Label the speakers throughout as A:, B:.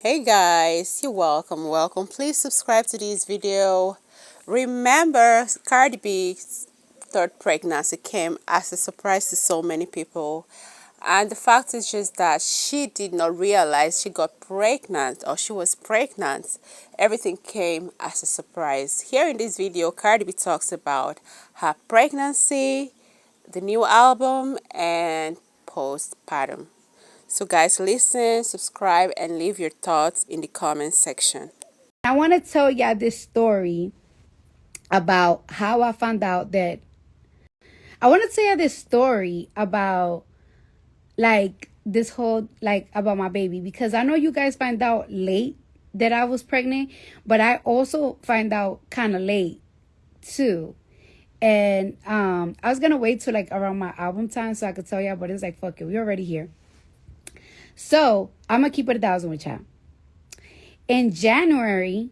A: Hey guys, you're welcome. Please subscribe to this video. Remember, Cardi B's third pregnancy came as a surprise to so many people. And the fact is just that she did not realize she got pregnant or she was pregnant. Everything came as a surprise. Here in this video, Cardi B talks about her pregnancy, the new album, and postpartum. So guys, listen, subscribe, and leave your thoughts in the comment section.
B: I want to tell y'all this story about how I found out that I want to tell you this story about like this whole like about my baby, because I know you guys find out late that I was pregnant, but I also find out kind of late too. And I was gonna wait till like around my album time so I could tell y'all, but it's like fuck it, we already here. So I'm gonna keep it 1,000 with y'all. In January,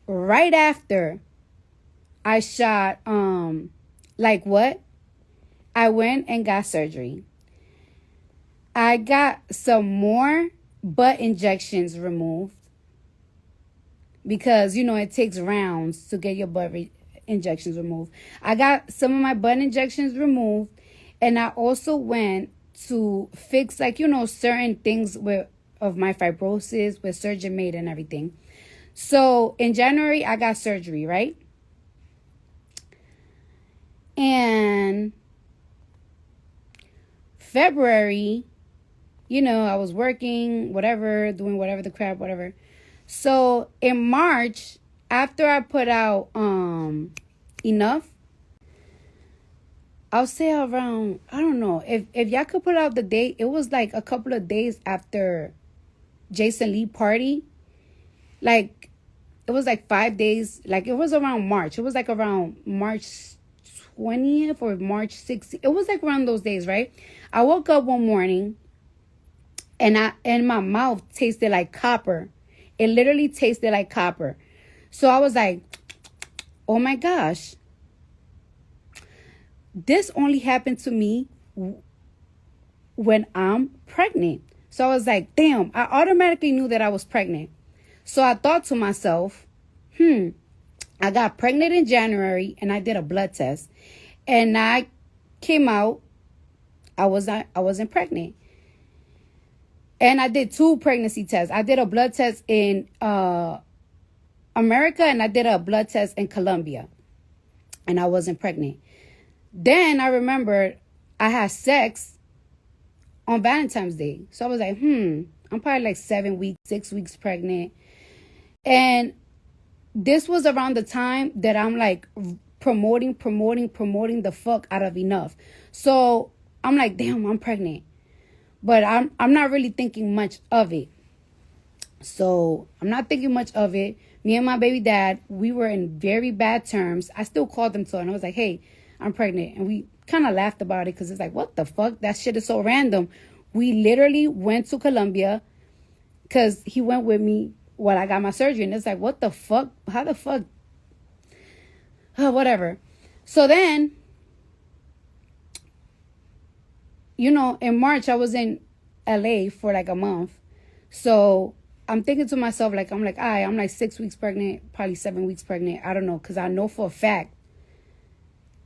B: right after I shot like what? I went and got surgery. I got some more butt injections removed because it takes rounds to get your injections removed. I got some of my butt injections removed, and I also went to fix certain things of my fibrosis with surgeon made and everything. So in January I got surgery, right? And February, I was working, whatever, doing whatever the crap, whatever. So in March, after I put out enough, I'll say around, I don't know, if y'all could put out the date, it was like a couple of days after Jason Lee party. Like, it was like 5 days, like it was around March. It was like around March 20th or March 16th. It was like around those days, right? I woke up one morning and my mouth tasted like copper. It literally tasted like copper. So I was like, oh my gosh. This only happened to me when I'm pregnant. So I was like, damn, I automatically knew that I was pregnant. So I thought to myself, I got pregnant in January and I did a blood test. And I came out, I wasn't pregnant. And I did 2 pregnancy tests. I did a blood test in America and I did a blood test in Colombia. And I wasn't pregnant. Then I remembered I had sex on Valentine's Day. So I was like, I'm probably like 7 weeks, 6 weeks pregnant. And this was around the time that I'm like promoting the fuck out of enough. So I'm like, damn, I'm pregnant. But I'm not really thinking much of it. So I'm not thinking much of it. Me and my baby dad, we were in very bad terms. I still called him and I was like, hey, I'm pregnant. And we kind of laughed about it because it's like, what the fuck? That shit is so random. We literally went to Colombia because he went with me while I got my surgery. And it's like, what the fuck? How the fuck? Whatever. So then, in March, I was in LA for like a month. So I'm thinking to myself, like, I'm like 6 weeks pregnant, probably 7 weeks pregnant. I don't know. Because I know for a fact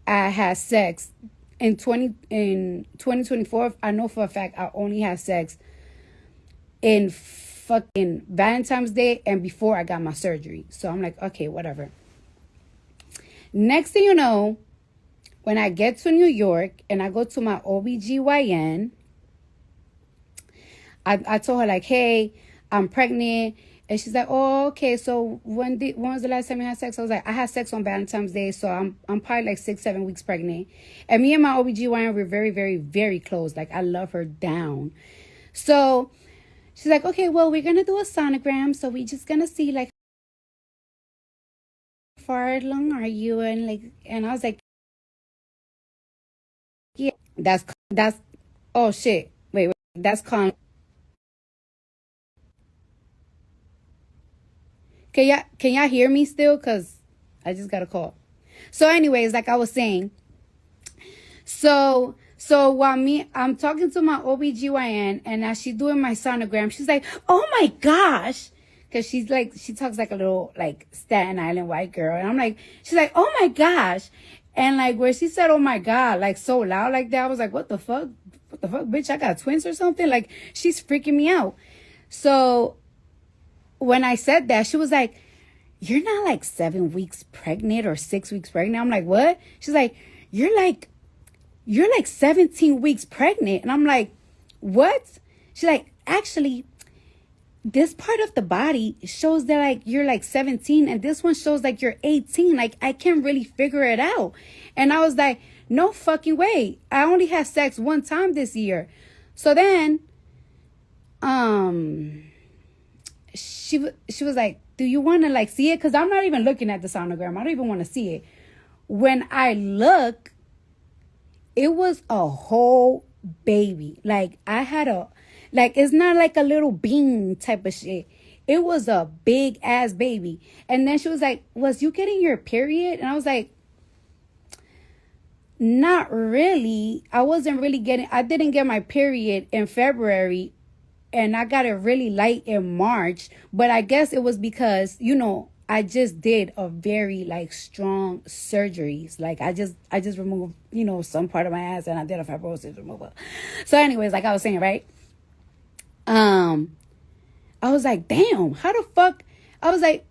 B: I had sex in 2024. I know for a fact I only had sex in fucking Valentine's Day and before I got my surgery. So I'm like, okay, whatever. Next thing you know, when I get to New York and I go to my OBGYN, I told her like, hey, I'm pregnant. And she's like, oh, okay. So when was the last time you had sex? I was like, I had sex on Valentine's Day. So I'm probably like 6, 7 weeks pregnant. And me and my OBGYN were very, very, very close. Like I love her down. So she's like, okay, well, we're going to do a sonogram. So we're just going to see like, how far along are you? And I was like, yeah, that's, oh shit. Wait, that's con. Can y'all hear me still? Cause I just got a call. So anyways, like I was saying, so So while I'm talking to my OBGYN, and as she's doing my sonogram, she's like, oh my gosh. Cause she's like, she talks like a little like Staten Island white girl. And I'm like, she's like, oh my gosh. And like where she said, oh my God, like so loud like that, I was like, what the fuck? What the fuck, bitch? I got twins or something? Like, she's freaking me out. So when I said that, she was like, you're not like 7 weeks pregnant or 6 weeks pregnant. I'm like, what? She's like, you're like 17 weeks pregnant. And I'm like, what? She's like, actually, this part of the body shows that like you're like 17 and this one shows like you're 18. Like, I can't really figure it out. And I was like, no fucking way. I only had sex one time this year. So then, she was like, do you want to like see it? Because I'm not even looking at the sonogram. I don't even want to see it. When I look, it was a whole baby. Like, I had like, it's not like a little bean type of shit. It was a big ass baby. And then she was like, was you getting your period? And I was like, not really. I didn't get my period in February, and I got it really light in March. But I guess it was because, I just did a very like strong surgeries. Like, I just removed, some part of my ass, and I did a fibrosis removal. So anyways, like I was saying, right? I was like, damn, how the fuck? I was like,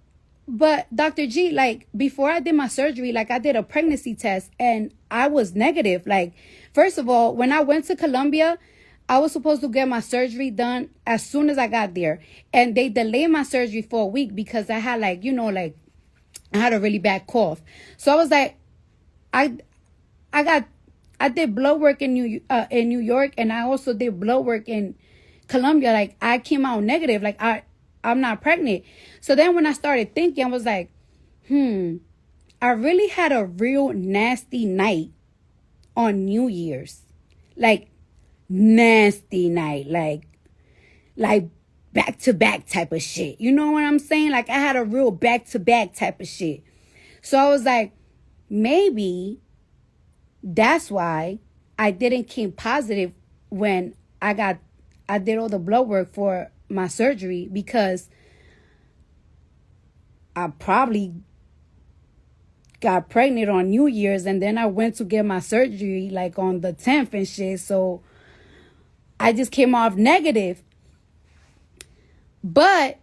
B: but Dr. G, like, before I did my surgery, like, I did a pregnancy test and I was negative. Like, first of all, when I went to Colombia, I was supposed to get my surgery done as soon as I got there. And they delayed my surgery for a week because I had like, I had a really bad cough. So I was like, I did blood work in New York, and I also did blood work in Colombia. Like, I came out negative. Like, I'm not pregnant. So then when I started thinking, I was like, I really had a real nasty night on New Year's. Like, nasty night. Like back to back type of shit. You know what I'm saying? Like, I had a real back to back type of shit. So I was like, maybe that's why I didn't came positive when I did all the blood work for my surgery, because I probably got pregnant on New Year's, and then I went to get my surgery like on the 10th and shit. So I just came off negative. But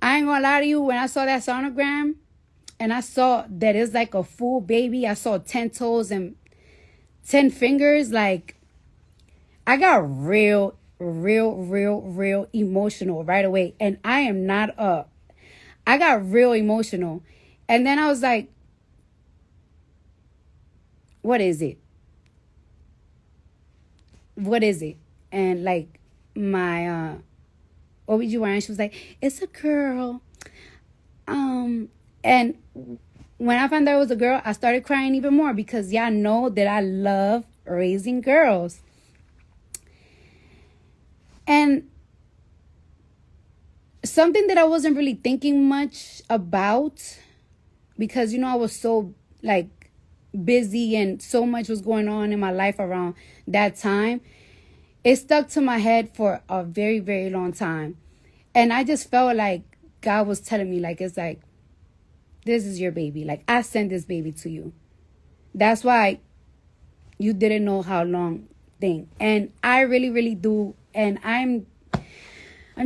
B: I ain't gonna lie to you, when I saw that sonogram and I saw that it's like a full baby, I saw 10 toes and 10 fingers, like, I got real emotional right away. And I got real emotional. And then I was like, what is it? What is it? And like, my OBGYN, she was like, it's a girl. And when I found out it was a girl, I started crying even more, because y'all know that I love raising girls. And something that I wasn't really thinking much about, because, I was so like busy and so much was going on in my life around that time, it stuck to my head for a very, very long time. And I just felt like God was telling me, like, it's like, this is your baby. Like, I sent this baby to you. That's why you didn't know how long thing. And I really, really do. And I'm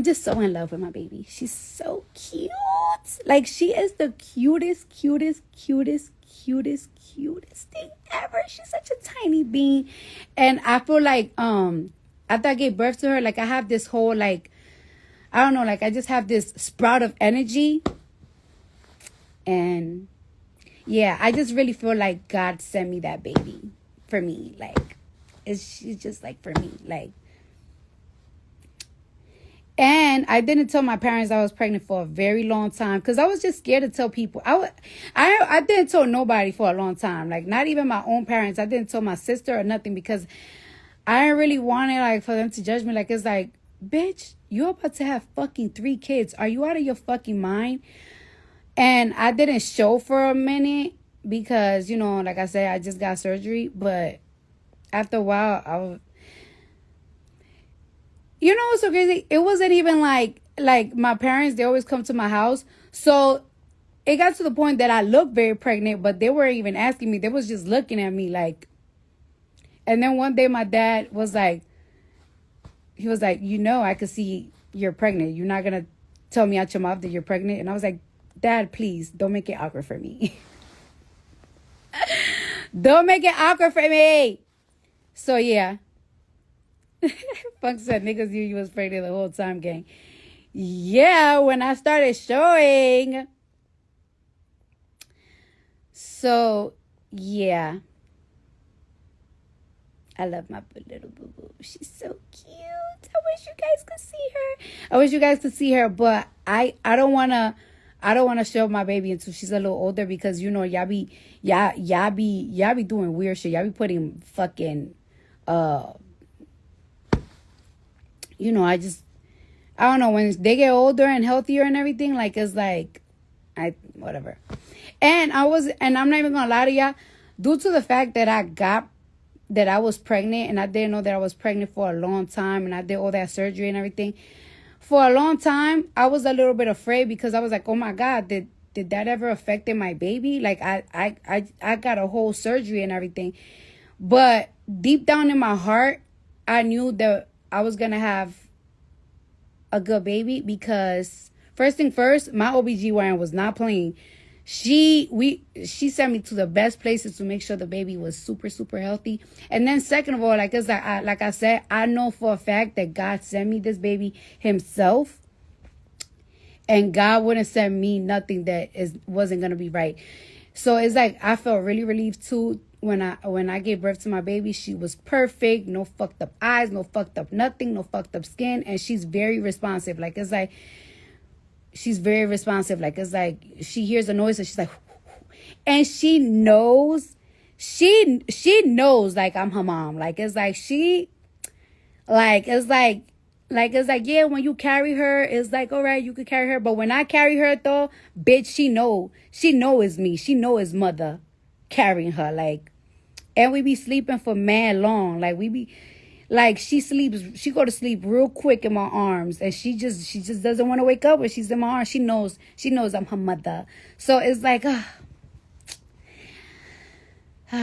B: just so in love with my baby. She's so cute. Like, she is the cutest thing ever. She's such a tiny bean. And I feel like after I gave birth to her, like, I have this whole, like, I don't know, like, I just have this sprout of energy. And yeah, I just really feel like God sent me that baby for me. Like, she's just like for me. Like, and I didn't tell my parents I was pregnant for a very long time, because I was just scared to tell people. I didn't tell nobody for a long time. Like, not even my own parents. I didn't tell my sister or nothing, because I didn't really want it, like, for them to judge me. Like, it's like, bitch, you're about to have fucking 3 kids. Are you out of your fucking mind? And I didn't show for a minute because, like I said, I just got surgery. But after a while, you know what's so crazy? It wasn't even like my parents, they always come to my house. So it got to the point that I looked very pregnant, but they weren't even asking me. They was just looking at me like. And then one day my dad was like, he was like, I could see you're pregnant. You're not going to tell me out your mouth that you're pregnant. And I was like, Dad, please don't make it awkward for me. Don't make it awkward for me. So yeah. Funk said niggas knew you was pregnant the whole time, gang. Yeah, when I started showing. So yeah. I love my little boo-boo. She's so cute. I wish you guys could see her. But I don't wanna show my baby until she's a little older, because y'all be doing weird shit. Y'all be putting fucking I don't know, when they get older and healthier and everything, like it's like whatever. And I'm not even gonna lie to y'all, due to the fact that I was pregnant, and I didn't know that I was pregnant for a long time, and I did all that surgery and everything. For a long time, I was a little bit afraid, because I was like, oh my God, did that ever affected my baby? Like I got a whole surgery and everything. But deep down in my heart, I knew that I was going to have a good baby, because first thing first, my OBGYN was not playing. She sent me to the best places to make sure the baby was super, super healthy. And then second of all, like I said, I know for a fact that God sent me this baby himself. And God wouldn't send me nothing that wasn't going to be right. So it's like I felt really relieved too when I gave birth to my baby. She was perfect. No fucked up eyes, no fucked up nothing, no fucked up skin. And she's very responsive. Like it's like, she's very responsive. Like it's like she hears a noise and she's like, and she knows like I'm her mom. Like it's like it's like yeah, when you carry her, it's like all right, you could carry her, but when I carry her though, bitch, she know it's me. She know it's mother carrying her. Like, and we be sleeping for mad long. Like we be like, she go to sleep real quick in my arms, and she just doesn't want to wake up when she's in my arms. She knows I'm her mother. So it's like,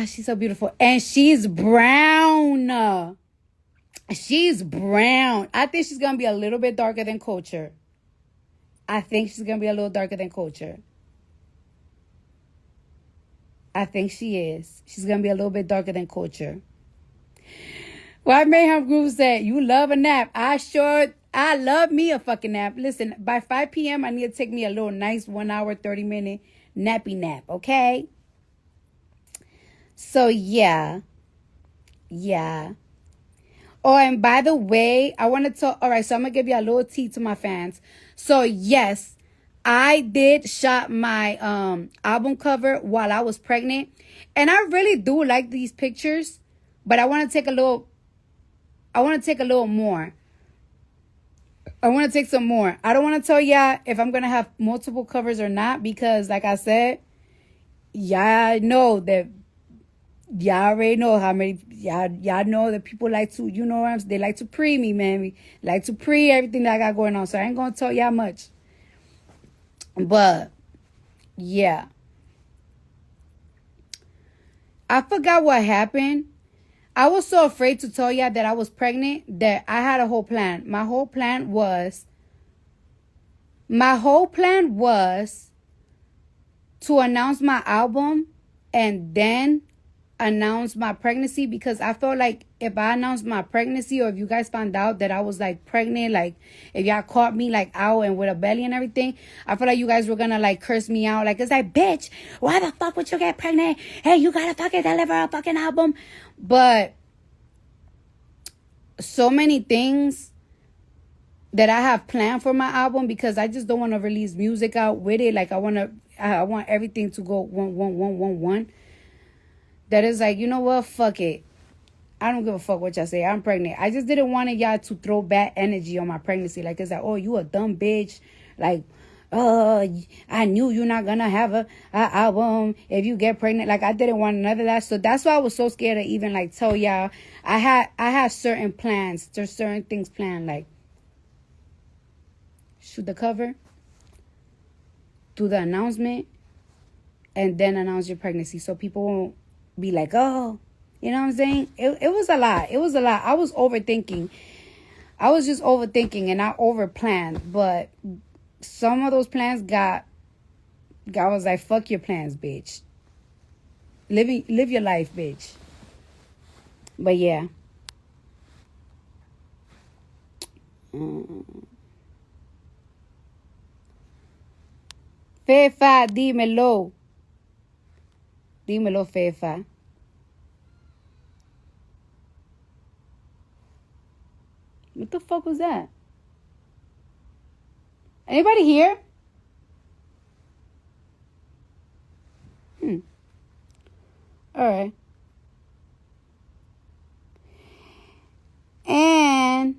B: she's so beautiful. And she's brown. She's brown. I think she's going to be a little bit darker than Culture. I think she's going to be a little darker than Culture. I think she is. She's going to be a little bit darker than Culture. Why Mayhem Groove said, you love a nap. I love me a fucking nap. Listen, by 5 p.m., I need to take me a little nice 1 hour, 30-minute nappy nap, okay? So, yeah. Yeah. Oh, and by the way, I want to talk. All right, so I'm going to give you a little tea to my fans. So, yes, I did shop my album cover while I was pregnant. And I really do like these pictures. But I want to take a little more. I want to take some more. I don't want to tell y'all if I'm going to have multiple covers or not. Because, like I said, y'all know that. Y'all already know how many, y'all know that people like to, they like to pre me, man. We like to pre everything that I got going on. So I ain't going to tell y'all much. But, yeah. I forgot what happened. I was so afraid to tell y'all that I was pregnant that I had a whole plan. My whole plan was to announce my album and then announce my pregnancy, because I felt like if I announced my pregnancy, or if you guys found out that I was like pregnant, like if y'all caught me like out and with a belly and everything, I feel like you guys were gonna like curse me out. Like it's like, bitch, why the fuck would you get pregnant? Hey, you gotta fucking deliver a fucking album. But so many things that I have planned for my album, because I just don't want to release music out with it. Like I want everything to go one. That is like, you know what? Fuck it. I don't give a fuck what y'all say. I'm pregnant. I just didn't want y'all to throw bad energy on my pregnancy. Like, it's like, oh, you a dumb bitch. Like, I knew you're not gonna have a album if you get pregnant. Like, I didn't want none of that. So that's why I was so scared to even like tell y'all. I had certain plans. There's certain things planned, like shoot the cover, do the announcement, and then announce your pregnancy, so people won't be like, oh, you know what I'm saying? It was a lot. It was a lot. I was overthinking. I was just overthinking, and I overplanned. But some of those plans God was like, fuck your plans, bitch. Live your life, bitch. But yeah. Fefa, dímelo. Dímelo, Fefa. What the fuck was that? Anybody here? All right. And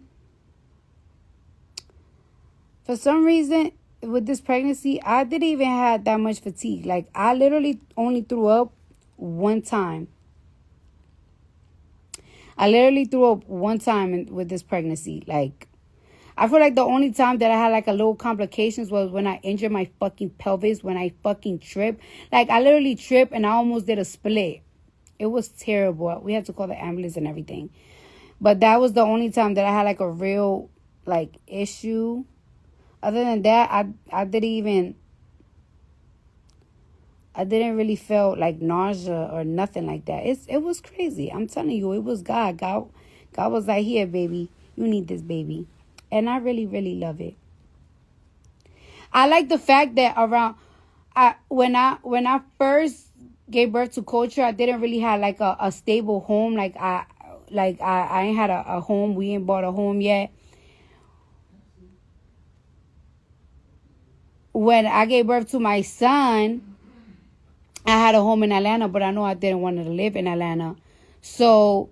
B: for some reason, with this pregnancy, I didn't even have that much fatigue. Like, I literally only threw up one time. I literally threw up one time with this pregnancy. Like, I feel like the only time that I had like a little complications was when I injured my fucking pelvis, when I fucking tripped. Like, I literally tripped and I almost did a split. It was terrible. We had to call the ambulance and everything. But that was the only time that I had like a real like issue. Other than that, I didn't really feel like nausea or nothing like that. It was crazy. I'm telling you, it was God. God was like, here, baby, you need this baby. And I really, really love it. I like the fact that when I first gave birth to Culture, I didn't really have like a stable home. Like I ain't had a home. We ain't bought a home yet. When I gave birth to my son, I had a home in Atlanta, but I know I didn't want to live in Atlanta. So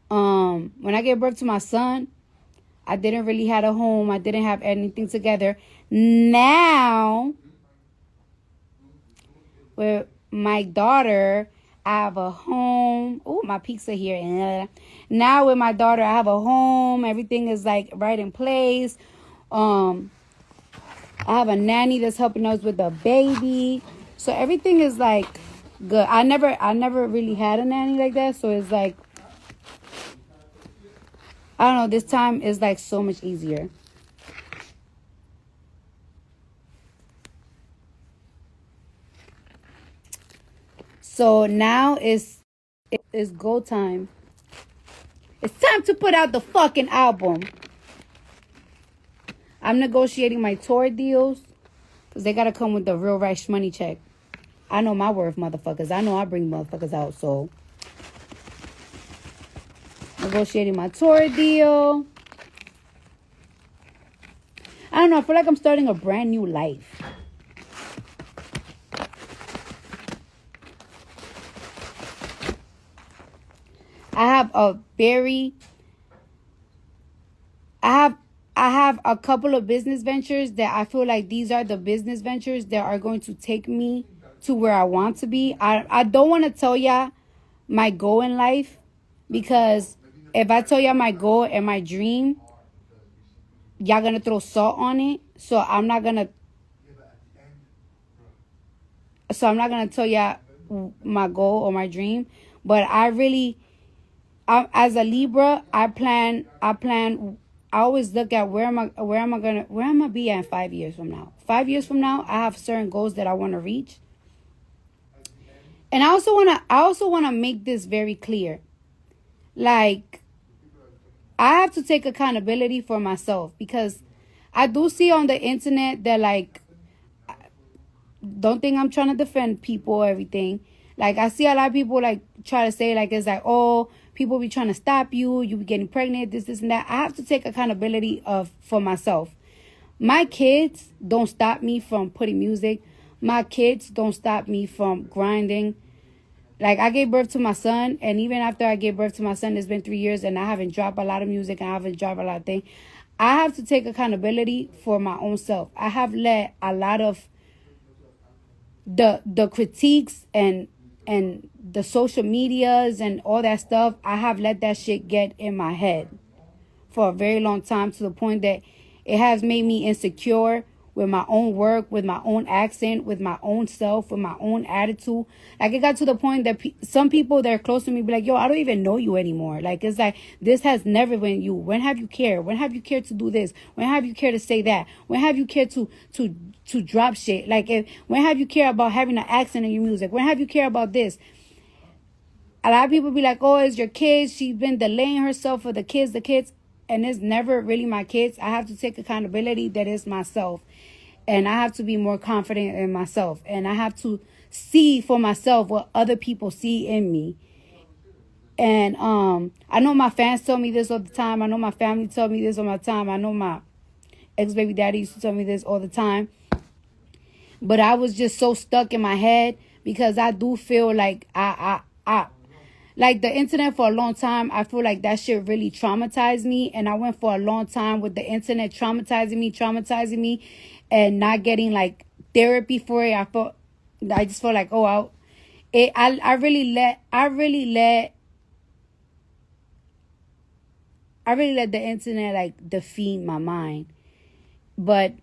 B: when I gave birth to my son, I didn't really have a home. I didn't have anything together. Now, with my daughter, I have a home. Oh, my pizza here. Now with my daughter, I have a home. Everything is like right in place. I have a nanny that's helping us with the baby. So everything is like good. I never really had a nanny like that. So it's like, I don't know, this time is like so much easier. So now it's go time. It's time to put out the fucking album. I'm negotiating my tour deals because they got to come with the real right money check. I know my worth, motherfuckers. I know I bring motherfuckers out, so negotiating my tour deal. I don't know. I feel like I'm starting a brand new life. I have a couple of business ventures that I feel like these are the business ventures that are going to take me to where I want to be. I don't want to tell y'all my goal in life, because if I tell y'all my goal and my dream, y'all gonna throw salt on it. So I'm not gonna tell y'all my goal or my dream. But as a Libra, I always look at where am I gonna be at 5 years from now. 5 years from now, I have certain goals that I want to reach. And I also wanna make this very clear. Like, I have to take accountability for myself, because I do see on the internet that, like, don't think I'm trying to defend people or everything. Like, I see a lot of people like try to say like, it's like, oh, people be trying to stop you. You be getting pregnant, this and that. I have to take accountability for myself. My kids don't stop me from putting music. My kids don't stop me from grinding. Like, I gave birth to my son, and even after I gave birth to my son, it's been 3 years, and I haven't dropped a lot of music, and I haven't dropped a lot of things. I have to take accountability for my own self. I have let a lot of the critiques and the social medias and all that stuff, I have let that shit get in my head for a very long time, to the point that it has made me insecure with my own work, with my own accent, with my own self, with my own attitude. Like, it got to the point that some people that are close to me be like, yo, I don't even know you anymore. Like, it's like, this has never been you. When have you cared? When have you cared to do this? When have you cared to say that? When have you cared to drop shit? Like, when have you cared about having an accent in your music? When have you cared about this? A lot of people be like, oh, it's your kids. She's been delaying herself for the kids, the kids. And it's never really my kids. I have to take accountability that it's myself. And I have to be more confident in myself. And I have to see for myself what other people see in me. And I know my fans tell me this all the time. I know my family tell me this all the time. I know my ex-baby daddy used to tell me this all the time. But I was just so stuck in my head, because I do feel like I like the internet for a long time. I feel like that shit really traumatized me. And I went for a long time with the internet traumatizing me and not getting like therapy for it. I just felt like, oh, I really let the internet like defeat my mind. But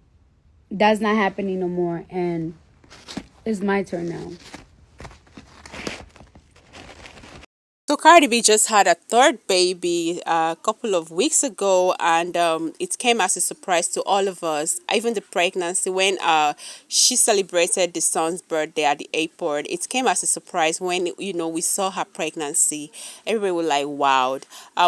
B: that's not happening no more. And it's my turn now.
A: So Cardi B just had a third baby a couple of weeks ago, and it came as a surprise to all of us. Even the pregnancy, when she celebrated the son's birthday at the airport, it came as a surprise when we saw her pregnancy. Everybody was like, "Wow!"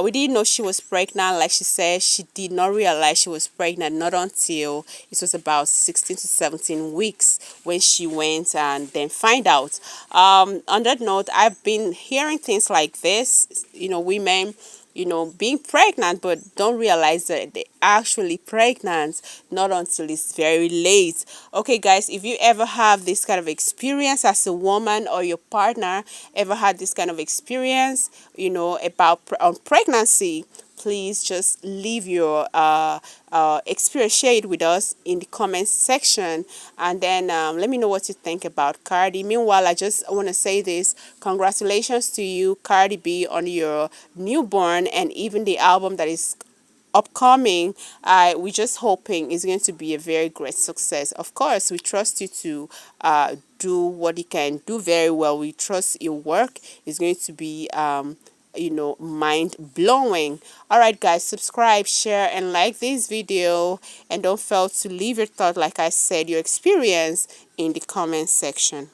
A: We didn't know she was pregnant. Like she said, she did not realize she was pregnant not until it was about 16 to 17 weeks when she went and then find out. On that note, I've been hearing things like this, women, being pregnant but don't realize that they're actually pregnant not until it's very late. Okay, guys, if you ever have this kind of experience as a woman, or your partner ever had this kind of experience, about on pregnancy, please just leave your experience, share it with us in the comments section, and then let me know what you think about Cardi. Meanwhile, I just want to say this: congratulations to you, Cardi B, on your newborn, and even the album that is upcoming. We're just hoping it's going to be a very great success. Of course, we trust you to do what you can do very well. We trust your work is going to be mind blowing. All right, guys, subscribe, share, and like this video, and don't fail to leave your thought, like I said, your experience in the comment section.